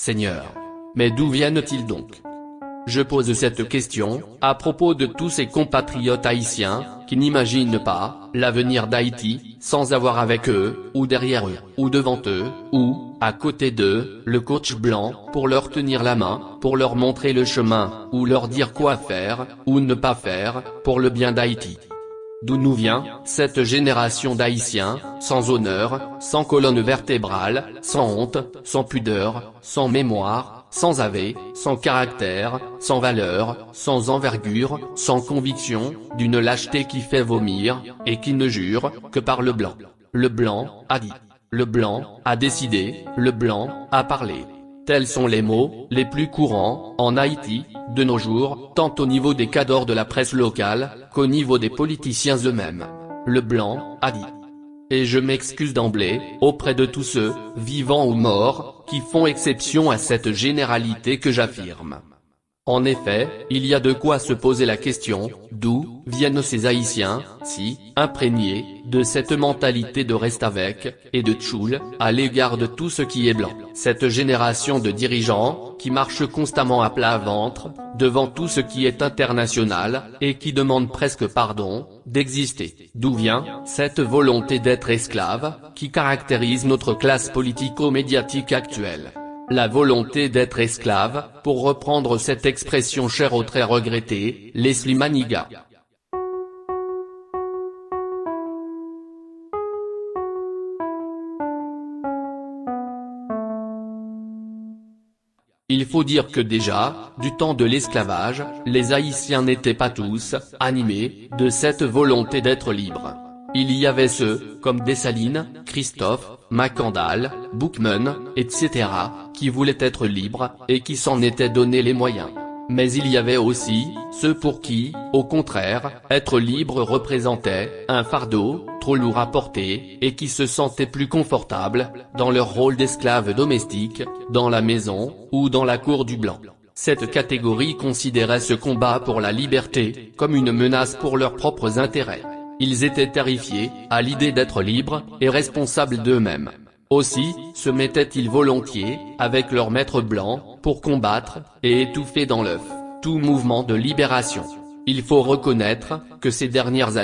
Seigneur. Mais d'où viennent-ils donc? Je pose cette question, à propos de tous ces compatriotes haïtiens, qui n'imaginent pas, l'avenir d'Haïti, sans avoir avec eux, ou derrière eux, ou devant eux, ou, à côté d'eux, le coach blanc, pour leur tenir la main, pour leur montrer le chemin, ou leur dire quoi faire, ou ne pas faire, pour le bien d'Haïti. D'où nous vient, cette génération d'Haïtiens, sans honneur, sans colonne vertébrale, sans honte, sans pudeur, sans mémoire, sans ave, sans caractère, sans valeur, sans envergure, sans conviction, d'une lâcheté qui fait vomir, et qui ne jure que par le blanc. Le blanc a dit. Le blanc a décidé, le blanc a parlé. Tels sont les mots les plus courants en Haïti, de nos jours, tant au niveau des cadors de la presse locale, qu'au niveau des politiciens eux-mêmes. Le blanc a dit. Et je m'excuse d'emblée, auprès de tous ceux, vivants ou morts, qui font exception à cette généralité que j'affirme. En effet, il y a de quoi se poser la question, d'où viennent ces Haïtiens, si imprégnés de cette mentalité de reste avec, et de tchoul, à l'égard de tout ce qui est blanc. Cette génération de dirigeants, qui marchent constamment à plat ventre, devant tout ce qui est international, et qui demandent presque pardon, d'exister. D'où vient cette volonté d'être esclave, qui caractérise notre classe politico-médiatique actuelle? La volonté d'être esclave, pour reprendre cette expression chère au très regretté, Leslie Maniga. Il faut dire que déjà, du temps de l'esclavage, les Haïtiens n'étaient pas tous animés de cette volonté d'être libres. Il y avait ceux, comme Dessalines, Christophe, Macandal, Boukman, etc., qui voulaient être libres, et qui s'en étaient donné les moyens. Mais il y avait aussi ceux pour qui, au contraire, être libre représentait un fardeau, trop lourd à porter, et qui se sentaient plus confortables, dans leur rôle d'esclaves domestiques, dans la maison, ou dans la cour du blanc. Cette catégorie considérait ce combat pour la liberté, comme une menace pour leurs propres intérêts. Ils étaient terrifiés, à l'idée d'être libres, et responsables d'eux-mêmes. Aussi, se mettaient-ils volontiers, avec leur maître blanc, pour combattre, et étouffer dans l'œuf, tout mouvement de libération. Il faut reconnaître, que ces dernières années,